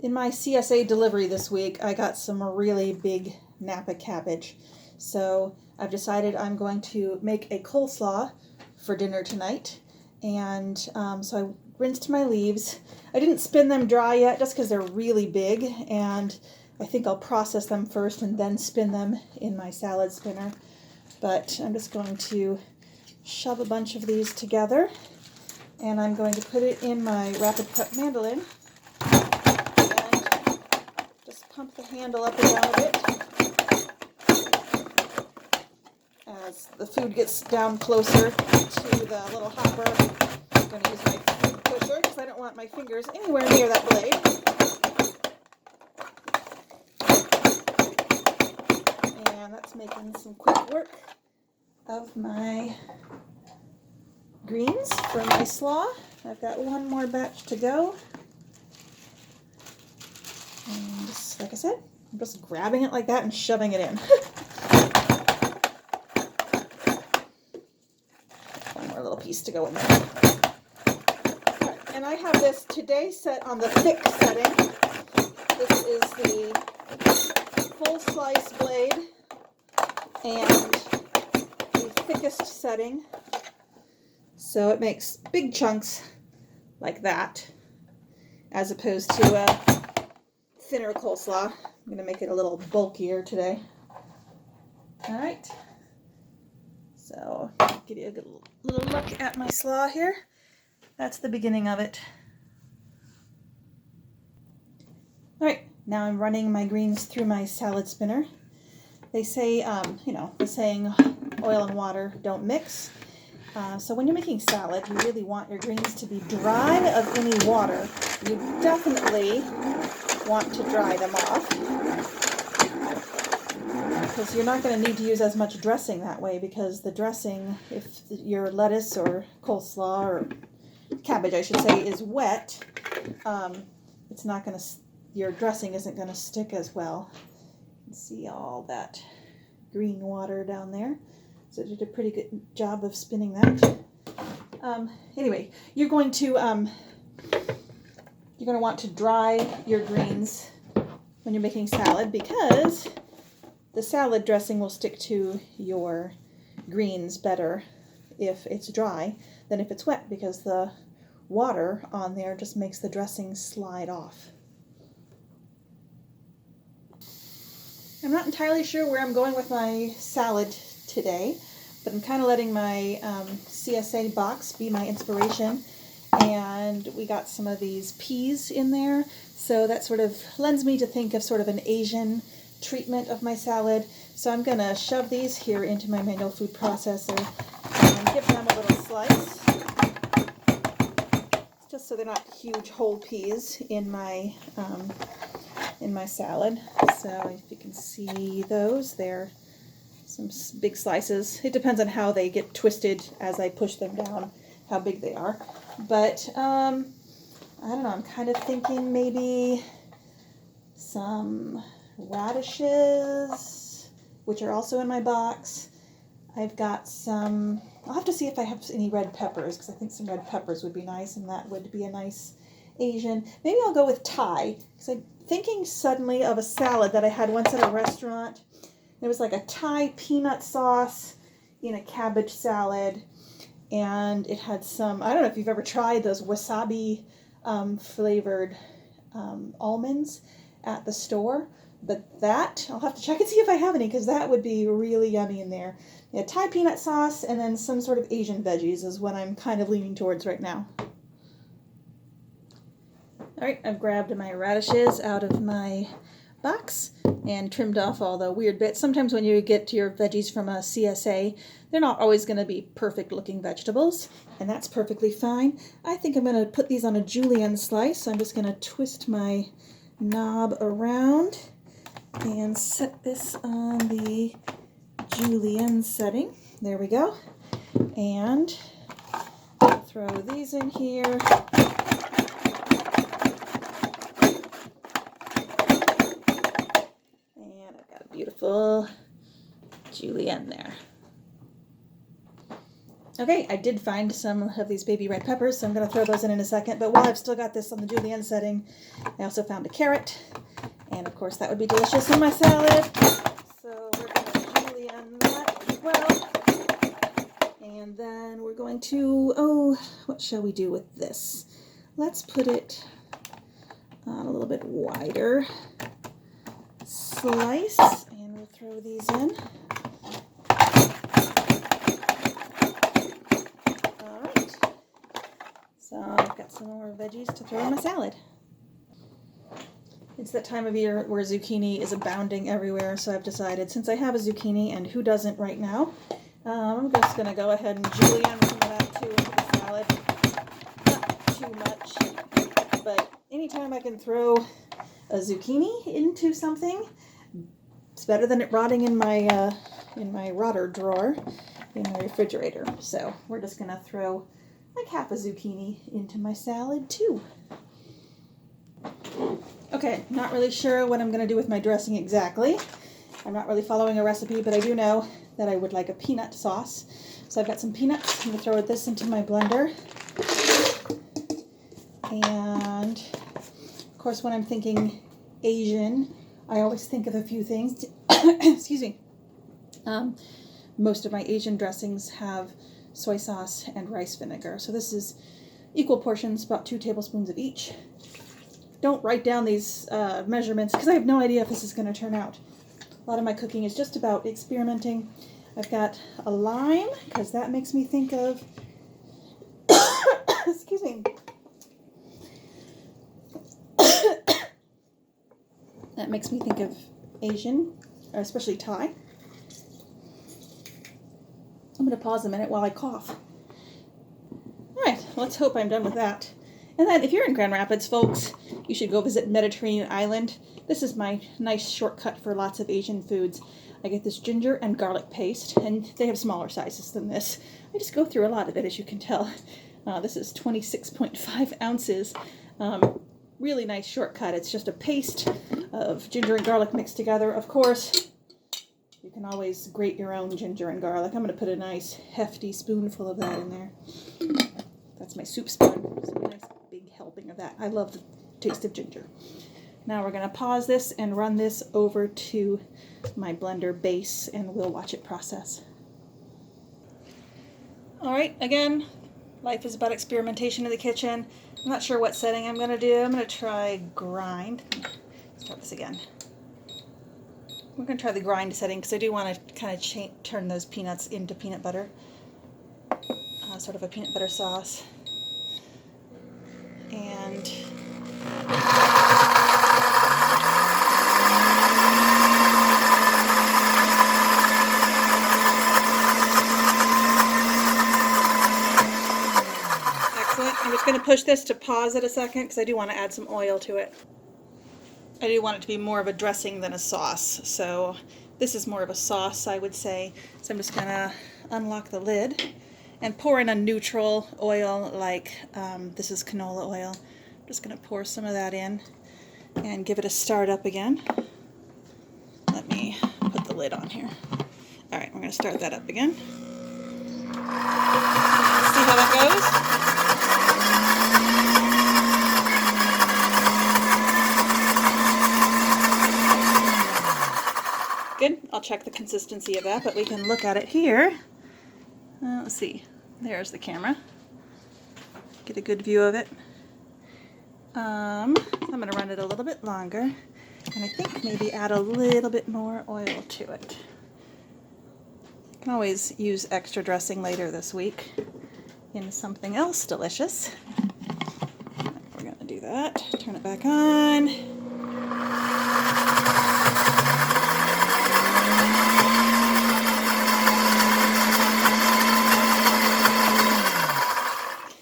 In my CSA delivery this week, I got some really big Napa cabbage. So I've decided I'm going to make a coleslaw for dinner tonight. And so I rinsed my leaves. I didn't spin them dry yet just because they're really big. And I think I'll process them first and then spin them in my salad spinner. But I'm just going to shove a bunch of these together. And I'm going to put it in my rapid prep mandolin. Pump the handle up and down a bit as the food gets down closer to the little hopper. I'm going to use my food pusher because I don't want my fingers anywhere near that blade. And that's making some quick work of my greens for my slaw. I've got one more batch to go. And just, like I said, I'm just grabbing it like that and shoving it in. One more little piece to go in there. And I have this today set on the thick setting. This is the full slice blade and the thickest setting. So it makes big chunks like that, as opposed to a thinner coleslaw. I'm going to make it a little bulkier today. All right. So, give you a good little look at my slaw here. That's the beginning of it. All right. Now I'm running my greens through my salad spinner. They say, the saying, oil and water don't mix. So when you're making salad, you really want your greens to be dry of any water. You definitely want to dry them off because you're not going to need to use as much dressing that way, because the dressing, if your lettuce or coleslaw or cabbage, I should say, is wet, it's not going to, your dressing isn't going to stick as well. You can see all that green water down there. So I did a pretty good job of spinning that. Anyway, you're going to want to dry your greens when you're making salad, because the salad dressing will stick to your greens better if it's dry than if it's wet, because the water on there just makes the dressing slide off. I'm not entirely sure where I'm going with my salad today, but I'm kind of letting my CSA box be my inspiration. And we got some of these peas in there, so that sort of lends me to think of sort of an Asian treatment of my salad. So I'm going to shove these here into my manual food processor and give them a little slice, just so they're not huge whole peas in my salad. So if you can see those, they're some big slices. It depends on how they get twisted as I push them down, how big they are. But, I don't know, I'm kind of thinking maybe some radishes, which are also in my box. I've got some, I'll have to see if I have any red peppers, because I think some red peppers would be nice, and that would be a nice Asian. Maybe I'll go with Thai, because I'm thinking suddenly of a salad that I had once at a restaurant. It was like a Thai peanut sauce in a cabbage salad. And it had some, I don't know if you've ever tried those wasabi flavored almonds at the store. But that, I'll have to check and see if I have any, because that would be really yummy in there. Yeah, Thai peanut sauce and then some sort of Asian veggies is what I'm kind of leaning towards right now. All right, I've grabbed my radishes out of my box and trimmed off all the weird bits. Sometimes when you get your veggies from a CSA, they're not always going to be perfect looking vegetables, and that's perfectly fine. I think I'm going to put these on a julienne slice. So I'm just going to twist my knob around and set this on the julienne setting. There we go. And throw these in here. Beautiful julienne there. Okay, I did find some of these baby red peppers, so I'm going to throw those in a second. But while I've still got this on the julienne setting, I also found a carrot. And of course that would be delicious in my salad. So we're going to julienne that as well. And then we're going to, what shall we do with this? Let's put it on a little bit wider slice. And we'll throw these in. So I've got some more veggies to throw in my salad. It's that time of year where zucchini is abounding everywhere, so I've decided, since I have a zucchini, and who doesn't right now, I'm just going to go ahead and julienne some of that too into the salad. Not too much, but anytime I can throw a zucchini into something, it's better than it rotting in my rotter drawer in my refrigerator. So we're just going to throw like half a zucchini into my salad too. Okay, not really sure what I'm going to do with my dressing exactly. I'm not really following a recipe, but I do know that I would like a peanut sauce. So I've got some peanuts. I'm going to throw this into my blender. And of course, when I'm thinking Asian, I always think of a few things. Excuse me. Most of my Asian dressings have soy sauce and rice vinegar. So this is equal portions, about 2 tablespoons of each. Don't write down these measurements because I have no idea if this is going to turn out. A lot of my cooking is just about experimenting. I've got a lime because that makes me think of excuse me. That makes me think of Asian, especially Thai. I'm going to pause a minute while I cough. All right, let's hope I'm done with that. And then if you're in Grand Rapids, folks, you should go visit Mediterranean Island. This is my nice shortcut for lots of Asian foods. I get this ginger and garlic paste, and they have smaller sizes than this. I just go through a lot of it, as you can tell. This is 26.5 ounces. Really nice shortcut. It's just a paste of ginger and garlic mixed together. Of course, you can always grate your own ginger and garlic. I'm going to put a nice hefty spoonful of that in there. That's my soup spoon. So a nice big helping of that. I love the taste of ginger. Now we're going to pause this and run this over to my blender base, and we'll watch it process. All right, again, life is about experimentation in the kitchen. I'm not sure what setting I'm going to do. I'm going to try grind. Start this again. We're going to try the grind setting because I do want to kind of turn those peanuts into peanut butter. Sort of a peanut butter sauce. And excellent. I'm just going to push this to pause it a second because I do want to add some oil to it. I do want it to be more of a dressing than a sauce. So this is more of a sauce, I would say. So I'm just going to unlock the lid and pour in a neutral oil like this is canola oil. I'm just going to pour some of that in and give it a start up again. Let me put the lid on here. All right, we're going to start that up again. See how that goes? Good. I'll check the consistency of that, but we can look at it here. Let's see. There's the camera. Get a good view of it. I'm going to run it a little bit longer, and I think maybe add a little bit more oil to it. You can always use extra dressing later this week in something else delicious. We're going to do that. Turn it back on.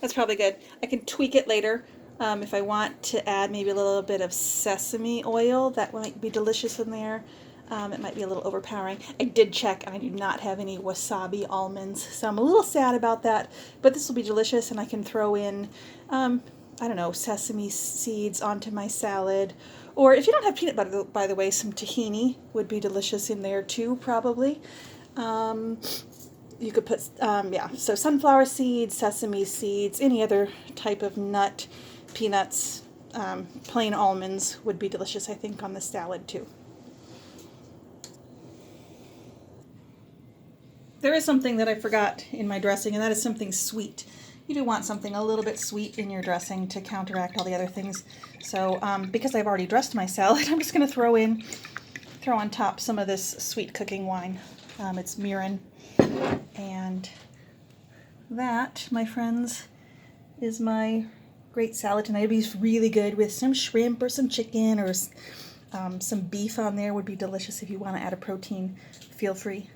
That's probably good. I can tweak it later if I want to add maybe a little bit of sesame oil. That might be delicious in there. It might be a little overpowering. I did check and I do not have any wasabi almonds, so I'm a little sad about that, but this will be delicious, and I can throw in, I don't know, sesame seeds onto my salad. Or if you don't have peanut butter, by the way, some tahini would be delicious in there too, probably. you could put, yeah, so sunflower seeds, sesame seeds, any other type of nut, peanuts, plain almonds would be delicious, I think, on the salad too. There is something that I forgot in my dressing, and that is something sweet. You do want something a little bit sweet in your dressing to counteract all the other things. So because I've already dressed my salad, I'm just going to throw on top some of this sweet cooking wine. It's mirin. And that, my friends, is my great salad tonight. It'd be really good with some shrimp or some chicken or some beef on there would be delicious. If you want to add a protein, feel free.